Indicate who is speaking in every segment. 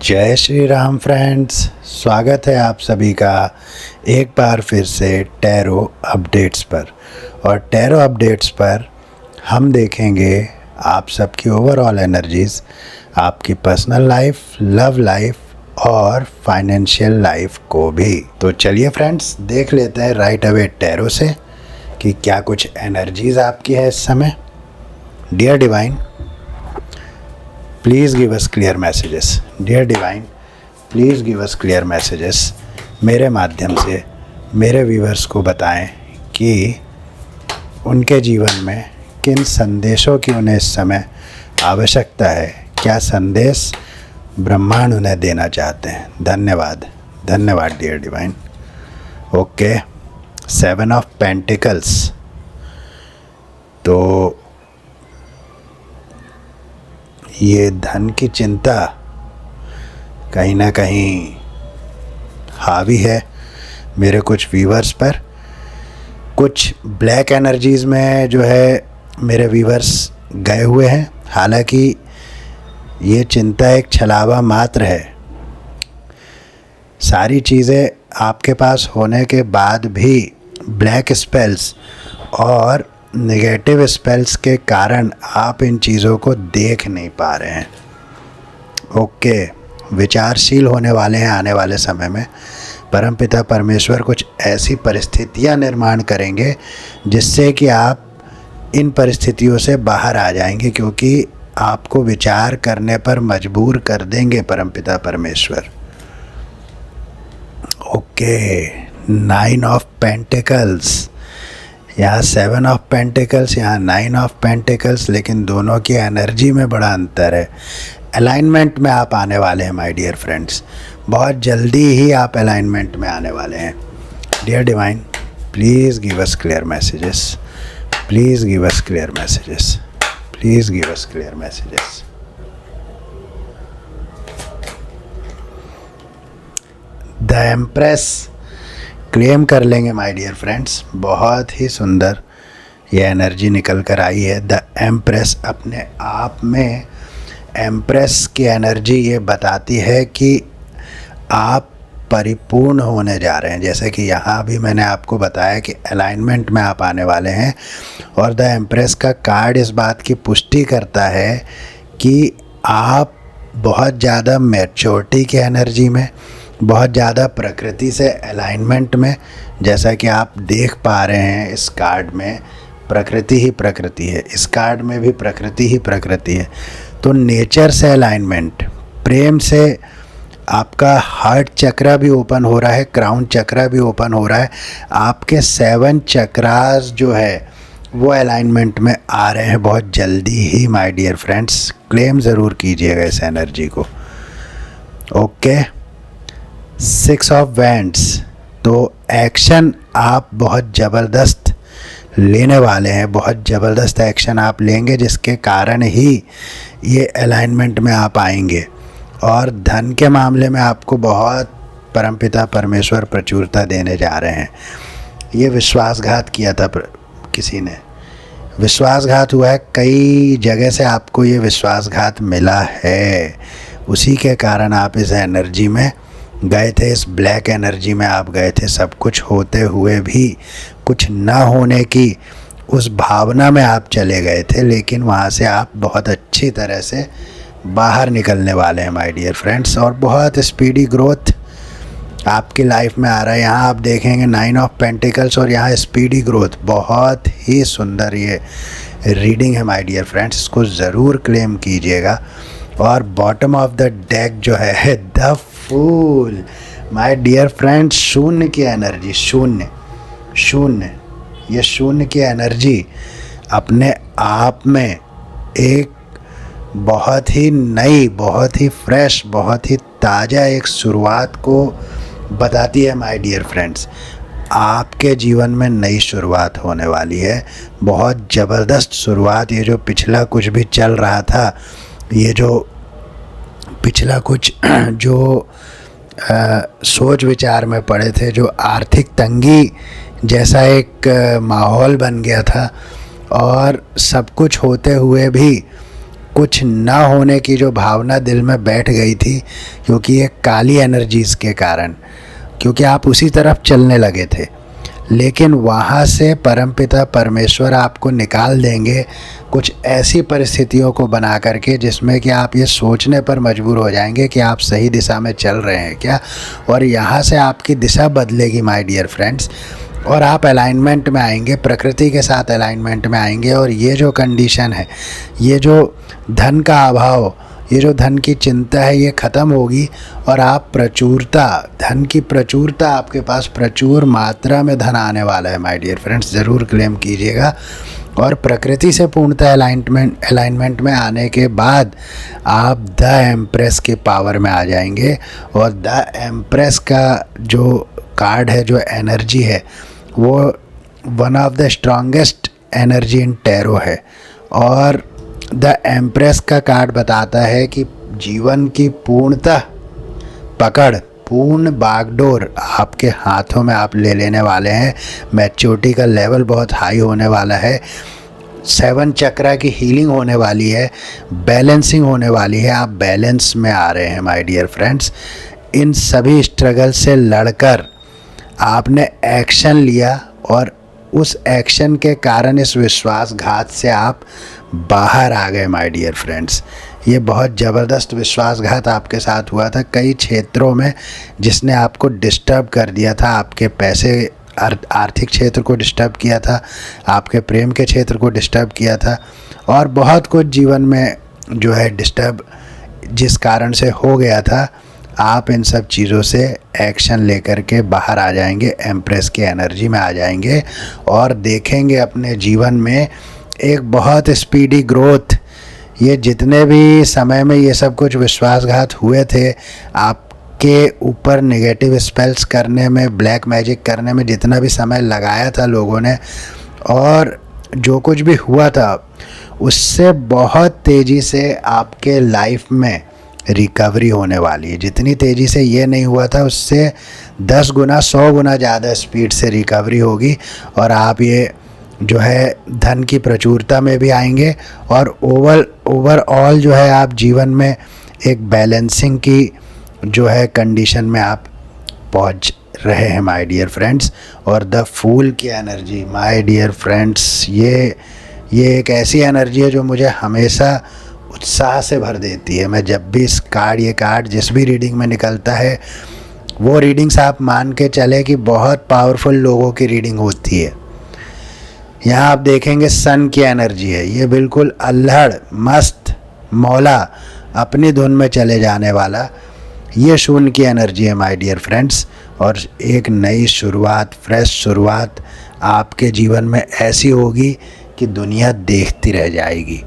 Speaker 1: जय श्री राम फ्रेंड्स, स्वागत है आप सभी का एक बार फिर से टैरो अपडेट्स पर। और टैरो अपडेट्स पर हम देखेंगे आप सबकी ओवरऑल एनर्जीज़, आपकी पर्सनल लाइफ, लव लाइफ और फाइनेंशियल लाइफ को भी। तो चलिए फ्रेंड्स, देख लेते हैं राइट अवे टैरो से कि क्या कुछ एनर्जीज़ आपकी है इस समय। Dear divine, please give us clear messages. Dear divine, please give us clear messages. मेरे माध्यम से मेरे व्यूअर्स को बताएं कि उनके जीवन में किन संदेशों की उन्हें इस समय आवश्यकता है, क्या संदेश ब्रह्मांड उन्हें देना चाहते हैं। धन्यवाद, धन्यवाद dear divine. Okay, 7 of pentacles. तो ये धन की चिंता कहीं ना कहीं हावी है मेरे कुछ व्यूवर्स पर। कुछ ब्लैक एनर्जीज़ में जो है मेरे व्यूवर्स गए हुए हैं, हालांकि ये चिंता एक छलावा मात्र है। सारी चीज़ें आपके पास होने के बाद भी ब्लैक स्पेल्स और नेगेटिव स्पेल्स के कारण आप इन चीज़ों को देख नहीं पा रहे हैं। ओके, विचारशील होने वाले हैं आने वाले समय में। परमपिता परमेश्वर कुछ ऐसी परिस्थितियां निर्माण करेंगे जिससे कि आप इन परिस्थितियों से बाहर आ जाएंगे, क्योंकि आपको विचार करने पर मजबूर कर देंगे परमपिता परमेश्वर। ओके, 9 ऑफ पेंटिकल्स, यहाँ 7 ऑफ पेंटिकल्स, यहाँ 9 ऑफ पेंटिकल्स, लेकिन दोनों की एनर्जी में बड़ा अंतर है। अलाइनमेंट में आप आने वाले हैं माय डियर फ्रेंड्स, बहुत जल्दी ही आप अलाइनमेंट में आने वाले हैं। Dear divine, please give us clear messages, please give us clear messages, please give us clear messages. The empress claim कर लेंगे माय डियर फ्रेंड्स, बहुत ही सुंदर ये एनर्जी निकल कर आई है। द एम्प्रेस अपने आप में, एम्प्रेस की एनर्जी ये बताती है कि आप परिपूर्ण होने जा रहे हैं। जैसे कि यहाँ भी मैंने आपको बताया कि अलाइनमेंट में आप आने वाले हैं, और द एम्प्रेस का कार्ड इस बात की पुष्टि करता है कि आप बहुत ज़्यादा मैच्योरिटी की एनर्जी में, बहुत ज़्यादा प्रकृति से अलाइनमेंट में, जैसा कि आप देख पा रहे हैं इस कार्ड में प्रकृति ही प्रकृति है, इस कार्ड में भी प्रकृति ही प्रकृति है। तो नेचर से अलाइनमेंट, प्रेम से आपका हार्ट चक्रा भी ओपन हो रहा है, क्राउन चक्रा भी ओपन हो रहा है। आपके 7 चक्रास जो है वो अलाइनमेंट में आ रहे हैं बहुत जल्दी ही माय डियर फ्रेंड्स। क्लेम ज़रूर कीजिएगा इस एनर्जी को। Okay, 6 of wands. तो एक्शन आप बहुत ज़बरदस्त लेने वाले हैं, बहुत ज़बरदस्त एक्शन आप लेंगे, जिसके कारण ही ये अलाइनमेंट में आप आएंगे। और धन के मामले में आपको बहुत परमपिता परमेश्वर प्रचुरता देने जा रहे हैं। ये विश्वासघात किया था किसी ने, विश्वासघात हुआ है, कई जगह से आपको ये विश्वासघात मिला है, उसी के कारण आप इस एनर्जी में गए थे, इस ब्लैक एनर्जी में आप गए थे। सब कुछ होते हुए भी कुछ ना होने की उस भावना में आप चले गए थे, लेकिन वहाँ से आप बहुत अच्छी तरह से बाहर निकलने वाले हैं माय डियर फ्रेंड्स। और बहुत स्पीडी ग्रोथ आपकी लाइफ में आ रहा है। यहाँ आप देखेंगे 9 ऑफ पेंटिकल्स और यहाँ स्पीडी ग्रोथ। बहुत ही सुंदर ये रीडिंग है माय डियर फ्रेंड्स, इसको ज़रूर क्लेम कीजिएगा। और बॉटम ऑफ द डेक जो है the fool my dear friends, शून्य की एनर्जी, शून्य शून्य, ये शून्य की एनर्जी अपने आप में एक बहुत ही नई, बहुत ही फ्रेश, बहुत ही ताज़ा एक शुरुआत को बताती है माय डियर फ्रेंड्स। आपके जीवन में नई शुरुआत होने वाली है, बहुत ज़बरदस्त शुरुआत। ये जो पिछला कुछ भी चल रहा था, ये जो पिछला कुछ जो सोच विचार में पड़े थे, जो आर्थिक तंगी जैसा एक माहौल बन गया था, और सब कुछ होते हुए भी कुछ ना होने की जो भावना दिल में बैठ गई थी, क्योंकि ये काली एनर्जीज़ के कारण, क्योंकि आप उसी तरफ चलने लगे थे। लेकिन वहाँ से परमपिता परमेश्वर आपको निकाल देंगे कुछ ऐसी परिस्थितियों को बना करके जिसमें कि आप ये सोचने पर मजबूर हो जाएंगे कि आप सही दिशा में चल रहे हैं क्या, और यहाँ से आपकी दिशा बदलेगी माय डियर फ्रेंड्स, और आप अलाइनमेंट में आएंगे, प्रकृति के साथ अलाइनमेंट में आएंगे। और ये जो कंडीशन है, ये जो धन का अभाव, ये जो धन की चिंता है, ये ख़त्म होगी और आप प्रचुरता, धन की प्रचुरता, आपके पास प्रचुर मात्रा में धन आने वाला है माय डियर फ्रेंड्स। ज़रूर क्लेम कीजिएगा। और प्रकृति से पूर्णतः अलाइनमेंट में आने के बाद आप द एम्प्रेस के पावर में आ जाएंगे। और द एम्प्रेस का जो कार्ड है, जो एनर्जी है, वो one of the strongest energy in tarot है। और द एम्प्रेस का कार्ड बताता है कि जीवन की पूर्णतः पकड़, पूर्ण बागडोर आपके हाथों में आप ले लेने वाले हैं। मैच्योरिटी का लेवल बहुत हाई होने वाला है। 7 चक्रा की हीलिंग होने वाली है, बैलेंसिंग होने वाली है। आप बैलेंस में आ रहे हैं माय डियर फ्रेंड्स। इन सभी स्ट्रगल से लड़कर आपने एक्शन लिया और उस एक्शन के कारण इस विश्वासघात से आप बाहर आ गए माय डियर फ्रेंड्स। ये बहुत ज़बरदस्त विश्वासघात आपके साथ हुआ था कई क्षेत्रों में, जिसने आपको डिस्टर्ब कर दिया था। आपके पैसे, आर्थिक क्षेत्र को डिस्टर्ब किया था, आपके प्रेम के क्षेत्र को डिस्टर्ब किया था, और बहुत कुछ जीवन में जो है डिस्टर्ब जिस कारण से हो गया था। आप इन सब चीज़ों से एक्शन लेकर के बाहर आ जाएंगे, एम्प्रेस की एनर्जी में आ जाएंगे और देखेंगे अपने जीवन में एक बहुत स्पीडी ग्रोथ। ये जितने भी समय में ये सब कुछ विश्वासघात हुए थे, आपके ऊपर नेगेटिव स्पेल्स करने में, ब्लैक मैजिक करने में जितना भी समय लगाया था लोगों ने, और जो कुछ भी हुआ था उससे बहुत तेज़ी से आपके लाइफ में रिकवरी होने वाली है। जितनी तेज़ी से ये नहीं हुआ था, उससे 10 गुना 100 गुना ज़्यादा स्पीड से रिकवरी होगी। और आप ये जो है धन की प्रचुरता में भी आएंगे और ओवरऑल जो है आप जीवन में एक बैलेंसिंग की जो है कंडीशन में आप पहुंच रहे हैं माय डियर फ्रेंड्स। और द फूल की एनर्जी माय डियर फ्रेंड्स, ये एक ऐसी एनर्जी है जो मुझे हमेशा उत्साह से भर देती है। मैं जब भी ये कार्ड जिस भी रीडिंग में निकलता है, वो रीडिंग्स आप मान के चले कि बहुत पावरफुल लोगों की रीडिंग होती है। यहाँ आप देखेंगे सन की एनर्जी है, ये बिल्कुल अल्हड़ मस्त मौला अपनी धुन में चले जाने वाला, ये शून्य की एनर्जी है माय डियर फ्रेंड्स। और एक नई शुरुआत, फ्रेश शुरुआत आपके जीवन में ऐसी होगी कि दुनिया देखती रह जाएगी।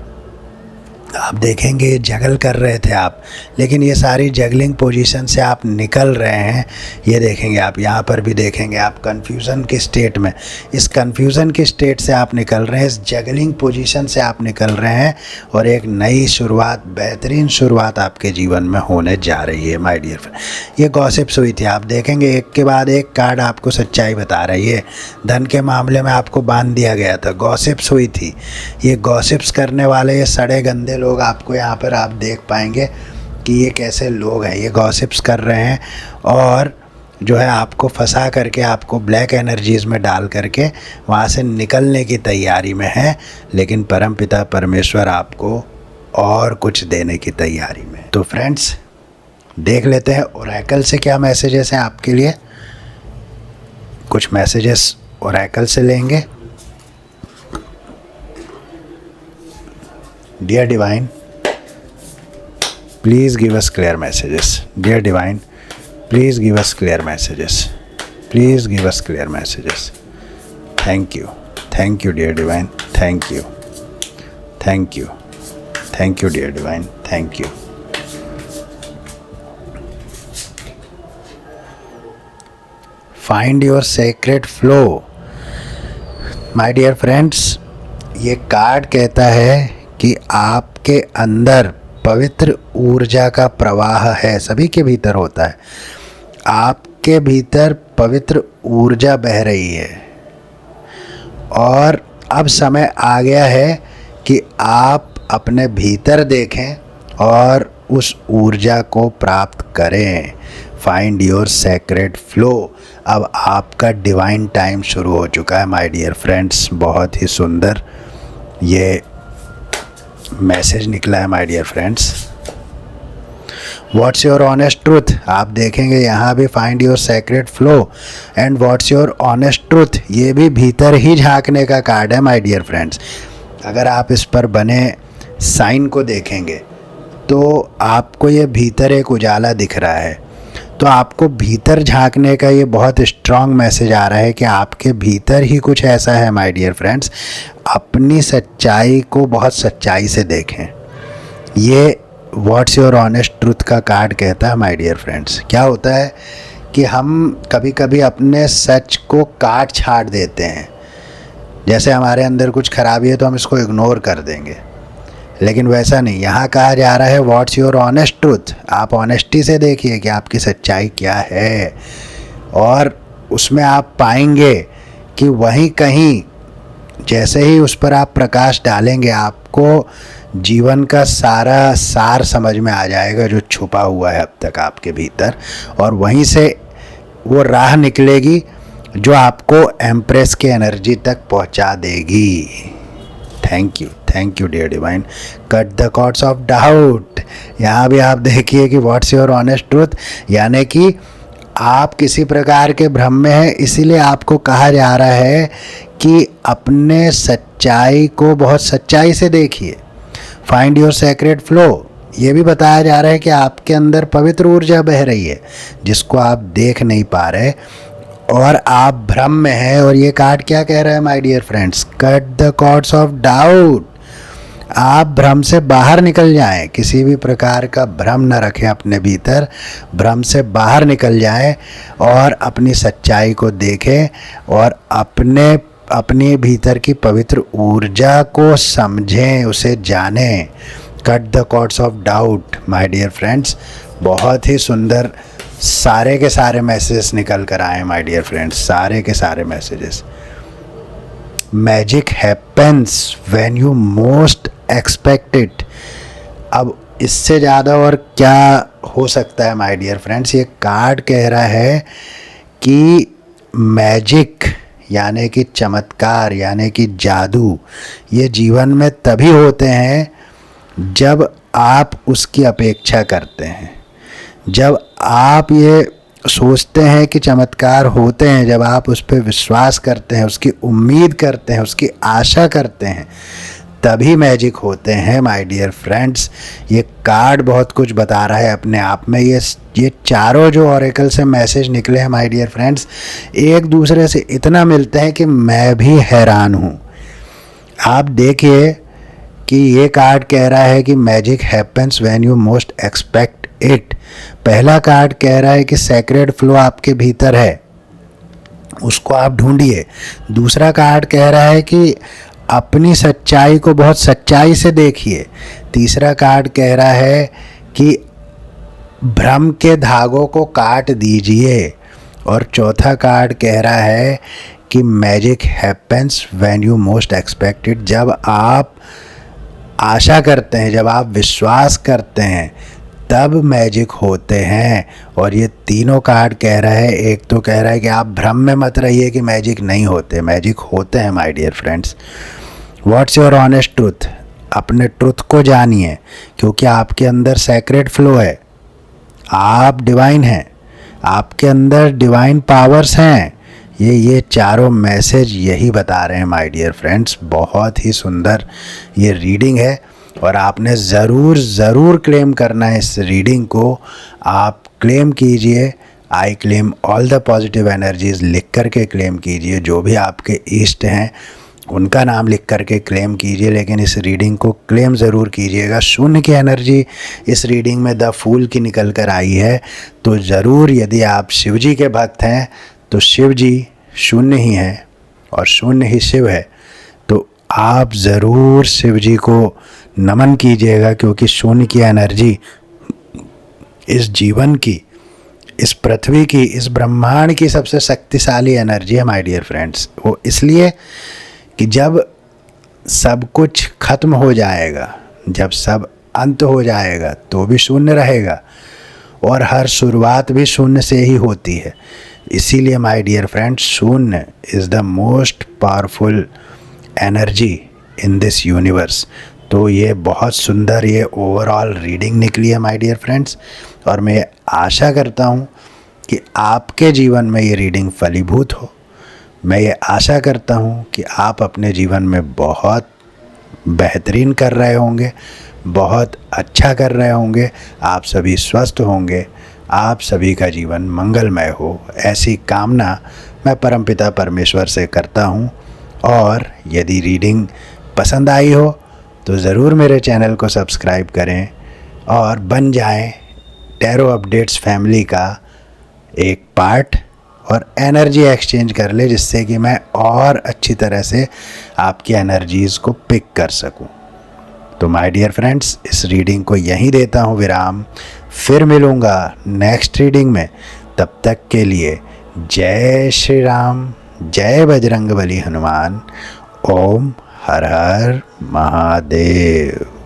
Speaker 1: आप देखेंगे जगल कर रहे थे आप, लेकिन ये सारी जगलिंग पोजीशन से आप निकल रहे हैं। ये देखेंगे आप, यहाँ पर भी देखेंगे आप कन्फ्यूज़न के स्टेट में, इस कन्फ्यूज़न के स्टेट से आप निकल रहे हैं, इस जगलिंग पोजीशन से आप निकल रहे हैं और एक नई शुरुआत, बेहतरीन शुरुआत आपके जीवन में होने जा रही है माय डियर फ्रेंड। ये गॉसिप्स हुई थी, आप देखेंगे एक के बाद एक कार्ड आपको सच्चाई बता रही है। धन के मामले में आपको बांध दिया गया था, गॉसिप्स हुई थी। ये गॉसिप्स करने वाले, ये सड़े गंदे लोग आपको यहाँ पर आप देख पाएंगे कि ये कैसे लोग हैं। ये गॉसिप्स कर रहे हैं और जो है आपको फंसा करके, आपको ब्लैक एनर्जीज़ में डाल करके वहाँ से निकलने की तैयारी में है। लेकिन परमपिता परमेश्वर आपको और कुछ देने की तैयारी में। तो फ्रेंड्स, देख लेते हैं ओरेकल से क्या मैसेजेस हैं आपके लिए। कुछ मैसेजेस ओरेकल से लेंगे। Dear Divine, please give us clear messages. Dear Divine, please give us clear messages. Please give us clear messages. Thank you. Thank you, dear Divine. Thank you. Thank you. Thank you, dear Divine. Thank you. Find your sacred flow. My dear friends, ये card कहता है कि आपके अंदर पवित्र ऊर्जा का प्रवाह है। सभी के भीतर होता है, आपके भीतर पवित्र ऊर्जा बह रही है और अब समय आ गया है कि आप अपने भीतर देखें और उस ऊर्जा को प्राप्त करें। Find your sacred flow. अब आपका डिवाइन टाइम शुरू हो चुका है माय डियर फ्रेंड्स। बहुत ही सुंदर ये मैसेज निकला है my dear friends. What's your honest truth. आप देखेंगे यहाँ भी find your sacred flow and what's your honest truth, ये भी भीतर ही झांकने का कार्ड है माय डियर फ्रेंड्स। अगर आप इस पर बने साइन को देखेंगे तो आपको ये भीतर एक उजाला दिख रहा है, तो आपको भीतर झांकने का ये बहुत स्ट्रॉन्ग मैसेज आ रहा है कि आपके भीतर ही कुछ ऐसा है माय डियर फ्रेंड्स। अपनी सच्चाई को बहुत सच्चाई से देखें। ये व्हाट्स योर ऑनेस्ट ट्रूथ का कार्ड कहता है माय डियर फ्रेंड्स। क्या होता है कि हम कभी कभी अपने सच को काट छाट देते हैं। जैसे हमारे अंदर कुछ खराबी है तो हम इसको इग्नोर कर देंगे, लेकिन वैसा नहीं। यहाँ कहा जा रहा है व्हाट्स योर ऑनेस्ट ट्रूथ। आप ऑनेस्टी से देखिए कि आपकी सच्चाई क्या है, और उसमें आप पाएंगे कि वहीं कहीं जैसे ही उस पर आप प्रकाश डालेंगे आपको जीवन का सारा सार समझ में आ जाएगा जो छुपा हुआ है अब तक आपके भीतर, और वहीं से वो राह निकलेगी जो आपको एम्प्रेस के एनर्जी तक पहुंचा देगी। Thank you dear divine. Cut the cords of doubt. यहाँ भी आप देखिए कि व्हाट्स योर ऑनेस्ट ट्रूथ, यानी कि आप किसी प्रकार के भ्रम में हैं, इसीलिए आपको कहा जा रहा है कि अपने सच्चाई को बहुत सच्चाई से देखिए। Find your sacred flow. ये भी बताया जा रहा है कि आपके अंदर पवित्र ऊर्जा बह रही है जिसको आप देख नहीं पा रहे और आप भ्रम में हैं। और ये कार्ड क्या कह रहा है my dear friends? Cut the cords of doubt. आप भ्रम से बाहर निकल जाएं, किसी भी प्रकार का भ्रम न रखें अपने भीतर, भ्रम से बाहर निकल जाएं और अपनी सच्चाई को देखें और अपने भीतर की पवित्र ऊर्जा को समझें, उसे जानें। Cut the cords of doubt my dear friends. बहुत ही सुंदर सारे के सारे मैसेजेस निकल कर आए माय डियर फ्रेंड्स, सारे के सारे messages. Magic happens when you most expect it. अब इससे ज़्यादा और क्या हो सकता है माय डियर फ्रेंड्स? ये कार्ड कह रहा है कि मैजिक यानी कि चमत्कार यानी कि जादू, ये जीवन में तभी होते हैं जब आप उसकी अपेक्षा करते हैं, जब आप ये सोचते हैं कि चमत्कार होते हैं, जब आप उस पर विश्वास करते हैं, उसकी उम्मीद करते हैं, उसकी आशा करते हैं, तभी मैजिक होते हैं माय डियर फ्रेंड्स। ये कार्ड बहुत कुछ बता रहा है अपने आप में। ये चारों जो ऑरेकल से मैसेज निकले हैं माय डियर फ्रेंड्स, एक दूसरे से इतना मिलते हैं कि मैं भी हैरान हूँ। आप देखिए कि ये कार्ड कह रहा है कि magic happens when you most expect it. पहला कार्ड कह रहा है कि सेक्रेड फ्लो आपके भीतर है, उसको आप ढूंढिए। दूसरा कार्ड कह रहा है कि अपनी सच्चाई को बहुत सच्चाई से देखिए। तीसरा कार्ड कह रहा है कि भ्रम के धागों को काट दीजिए। और चौथा कार्ड कह रहा है कि magic happens when you most expect it. जब आप आशा करते हैं, जब आप विश्वास करते हैं, तब मैजिक होते हैं। और ये तीनों कार्ड कह रहा है, एक तो कह रहा है कि आप भ्रम में मत रहिए कि मैजिक नहीं होते, मैजिक होते हैं my dear friends. What's your honest truth. अपने ट्रुथ को जानिए क्योंकि आपके अंदर सेक्रेड फ्लो है, आप डिवाइन हैं, आपके अंदर डिवाइन पावर्स हैं। ये चारों मैसेज यही बता रहे हैं माय डियर फ्रेंड्स। बहुत ही सुंदर ये रीडिंग है और आपने ज़रूर क्लेम करना है इस रीडिंग को। आप क्लेम कीजिए, I claim all the positive energies लिख करके क्लेम कीजिए। जो भी आपके इष्ट हैं उनका नाम लिख करके क्लेम कीजिए, लेकिन इस रीडिंग को क्लेम ज़रूर कीजिएगा। शून्य की एनर्जी इस रीडिंग में द फूल की निकल कर आई है, तो ज़रूर यदि आप शिव जी के भक्त हैं तो शिव जी शून्य ही हैं और शून्य ही शिव है, तो आप ज़रूर शिव जी को नमन कीजिएगा क्योंकि शून्य की एनर्जी इस जीवन की, इस पृथ्वी की, इस ब्रह्मांड की सबसे शक्तिशाली एनर्जी है माय डियर फ्रेंड्स। वो इसलिए कि जब सब कुछ खत्म हो जाएगा, जब सब अंत हो जाएगा तो भी शून्य रहेगा, और हर शुरुआत भी शून्य से ही होती है। इसीलिए माय डियर फ्रेंड्स, शून्य is the most powerful energy in this universe. तो ये बहुत सुंदर ये ओवरऑल रीडिंग निकली है माय डियर फ्रेंड्स, और मैं आशा करता हूँ कि आपके जीवन में ये रीडिंग फलीभूत हो। मैं ये आशा करता हूँ कि आप अपने जीवन में बहुत बेहतरीन कर रहे होंगे, बहुत अच्छा कर रहे होंगे, आप सभी स्वस्थ होंगे, आप सभी का जीवन मंगलमय हो, ऐसी कामना मैं परमपिता परमेश्वर से करता हूँ। और यदि रीडिंग पसंद आई हो तो ज़रूर मेरे चैनल को सब्सक्राइब करें और बन जाएं टैरो अपडेट्स फैमिली का एक पार्ट, और एनर्जी एक्सचेंज कर ले, जिससे कि मैं और अच्छी तरह से आपकी एनर्जीज़ को पिक कर सकूं। तो माय डियर फ्रेंड्स, इस रीडिंग को यहीं देता हूं विराम। फिर मिलूँगा नेक्स्ट रीडिंग में। तब तक के लिए जय श्री राम, जय बजरंगबली हनुमान। ओम हर हर महादेव।